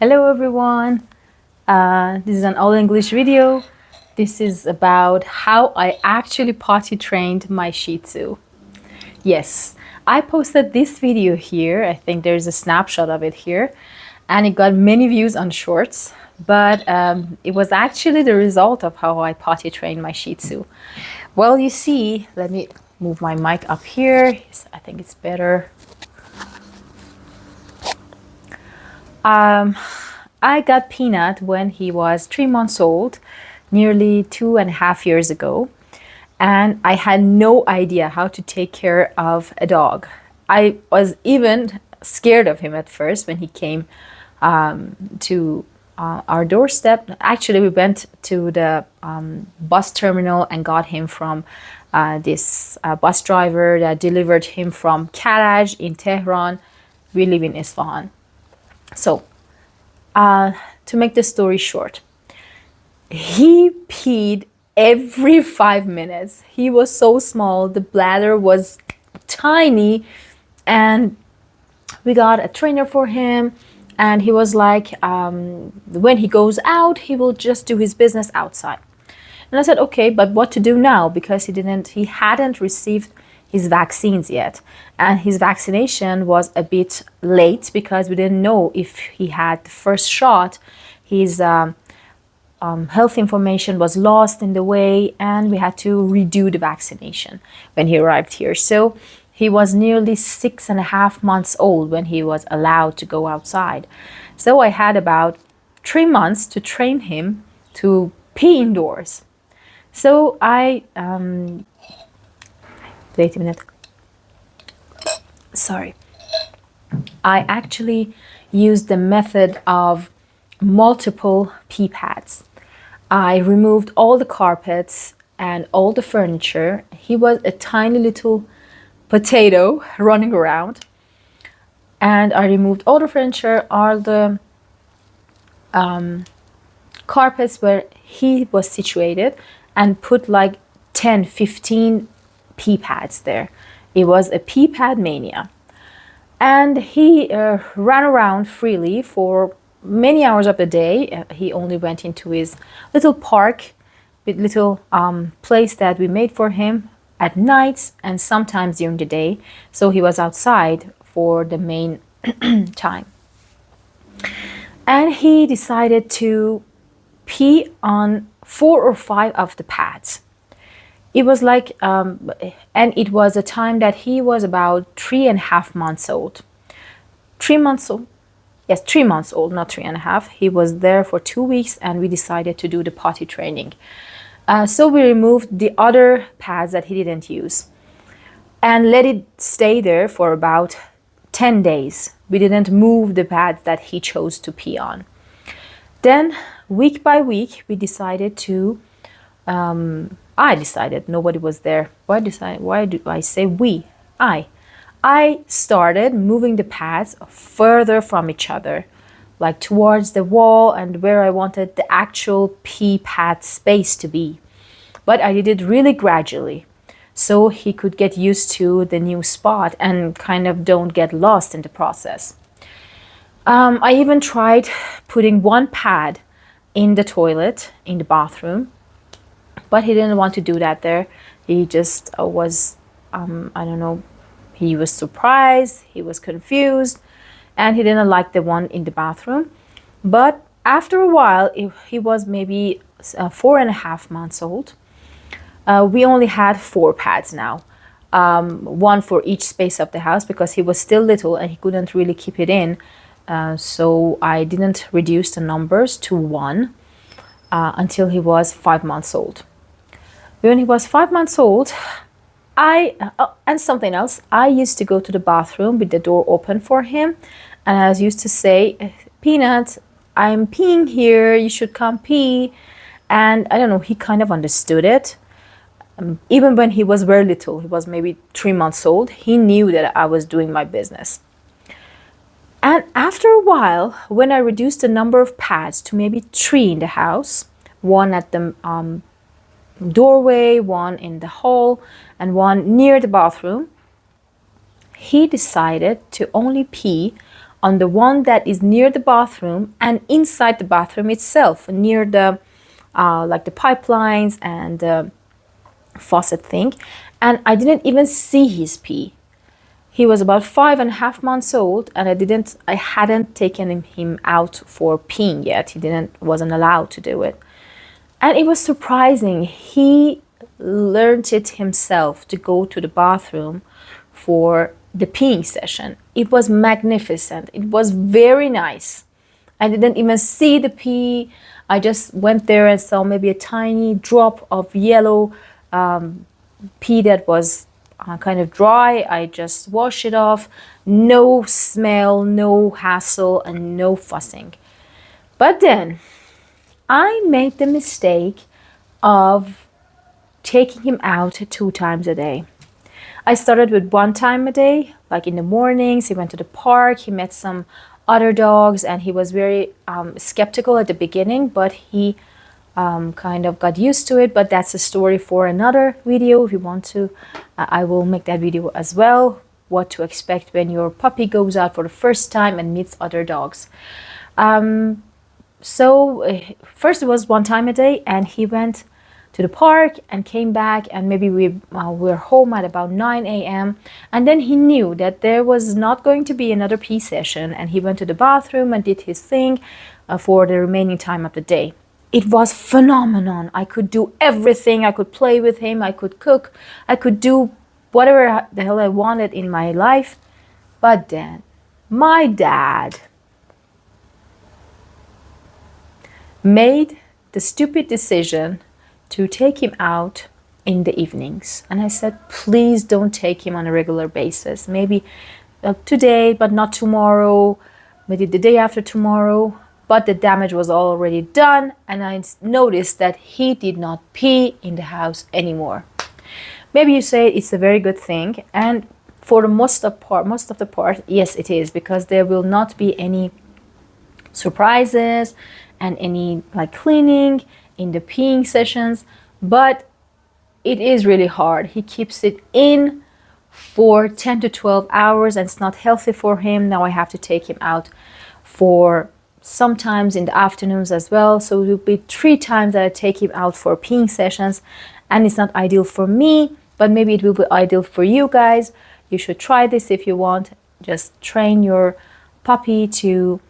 Hello everyone. This is an all English video. This is about how I actually potty trained my Shih Tzu. Yes, I posted this video here. I think there's a snapshot of it here, and it got many views on Shorts. But it was actually the result of how I potty trained my Shih Tzu. Well, you see, let me move my mic up here. I think it's better. I got Peanut when he was 3 months old, nearly 2.5 years ago, and I had no idea how to take care of a dog. I was even scared of him at first when he came to our doorstep. Actually, we went to the bus terminal and got him from this bus driver that delivered him from Karaj in Tehran. We live in Isfahan. So, to make the story short, he peed every 5 minutes. He was so small, the bladder was tiny, and we got a trainer for him. And he was like, when he goes out, he will just do his business outside. And I said, okay, but what to do now? Because he hadn't received his vaccines yet. And his vaccination was a bit late because we didn't know if he had the first shot. His health information was lost in the way, and we had to redo the vaccination when he arrived here. So he was nearly 6.5 months old when he was allowed to go outside. So I had about 3 months to train him to pee indoors. So wait a minute. Sorry. I actually used the method of multiple pee pads. I removed all the carpets and all the furniture. He was a tiny little potato running around. And I removed all the furniture, all the carpets where he was situated, and put like 10, 15 pee pads there. It was a pee pad mania. And he ran around freely for many hours of the day. He only went into his little park, with little place that we made for him at nights and sometimes during the day. So he was outside for the main time. And he decided to pee on 4 or 5 of the pads. It was like, and it was a time that he was about 3.5 months old. 3 months old? Yes, 3 months old, not 3.5. He was there for 2 weeks, and we decided to do the potty training. So we removed the other pads that he didn't use and let it stay there for about 10 days. We didn't move the pads that he chose to pee on. Then, week by week, we decided to I decided, nobody was there. Why do I say we? I started moving the pads further from each other, like towards the wall and where I wanted the actual pee pad space to be. But I did it really gradually, so he could get used to the new spot and kind of don't get lost in the process. I even tried putting one pad in the toilet, in the bathroom, but he didn't want to do that there. He just was, I don't know, he was surprised, he was confused, and he didn't like the one in the bathroom. But after a while, he was maybe 4.5 months old. We only had 4 pads now, one for each space of the house, because he was still little and he couldn't really keep it in. So I didn't reduce the numbers to 1 until he was 5 months old. When he was 5 months old, and something else, I used to go to the bathroom with the door open for him, and I used to say, Peanut, I'm peeing here, you should come pee. And I don't know, he kind of understood it. Even when he was very little, he was maybe 3 months old, he knew that I was doing my business. And after a while, when I reduced the number of pads to maybe 3 in the house, one at the doorway, one in the hall, and one near the bathroom, he decided to only pee on the one that is near the bathroom and inside the bathroom itself, near the like the pipelines and the faucet thing. And I didn't even see his pee. He was about 5.5 months old, and I hadn't taken him out for peeing yet. He wasn't allowed to do it. And it was surprising. He learned it himself to go to the bathroom for the peeing session. It was magnificent. It was very nice. I didn't even see the pee. I just went there and saw maybe a tiny drop of yellow pee that was kind of dry. I just washed it off. No smell, no hassle, and no fussing. But then I made the mistake of taking him out 2 times a day. I started with 1 time a day, like in the mornings. He went to the park, he met some other dogs, and he was very skeptical at the beginning, but he kind of got used to it. But that's a story for another video. If you want to, I will make that video as well, what to expect when your puppy goes out for the first time and meets other dogs. So first it was 1 time a day, and he went to the park and came back, and maybe we were home at about 9 a.m. And then he knew that there was not going to be another pee session, and he went to the bathroom and did his thing for the remaining time of the day. It was phenomenon. I could do everything. I could play with him. I could cook. I could do whatever the hell I wanted in my life. But then my dad made the stupid decision to take him out in the evenings. And I said, please don't take him on a regular basis. Maybe today, but not tomorrow. Maybe the day after tomorrow. But the damage was already done, and I noticed that he did not pee in the house anymore. Maybe you say it's a very good thing, and for the most of the part, yes, it is, because there will not be any surprises and any like cleaning in the peeing sessions. But it is really hard. He keeps it in for 10 to 12 hours, and it's not healthy for him. Now I have to take him out for sometimes in the afternoons as well. So it will be 3 times that I take him out for peeing sessions, and it's not ideal for me, but maybe it will be ideal for you guys. You should try this if you want. Just train your puppy to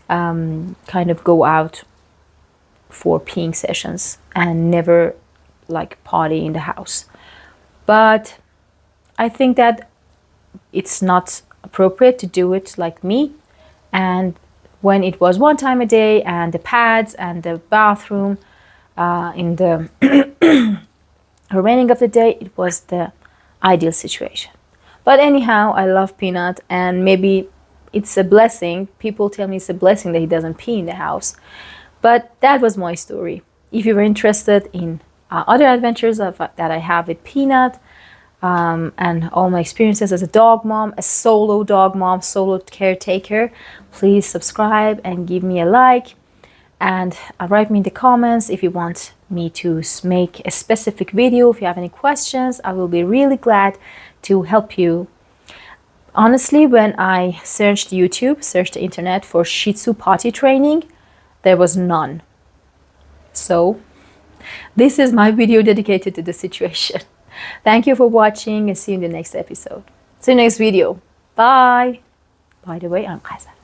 kind of go out for peeing sessions and never like potty in the house. But I think that it's not appropriate to do it like me. And when it was 1 time a day and the pads and the bathroom in the remaining of the day, it was the ideal situation. But anyhow, I love Peanut, and maybe it's a blessing. People tell me it's a blessing that he doesn't pee in the house. But that was my story. If you were interested in other adventures that I have with Peanut, and all my experiences as a dog mom, a solo dog mom, solo caretaker, please subscribe and give me a like, and write me in the comments if you want me to make a specific video. If you have any questions, I will be really glad to help you. Honestly, when I searched the internet for Shih Tzu potty training, there was none. So this is my video dedicated to the situation. Thank you for watching, and see you in the next episode. See you next video. Bye. By the way, I'm Kaiser.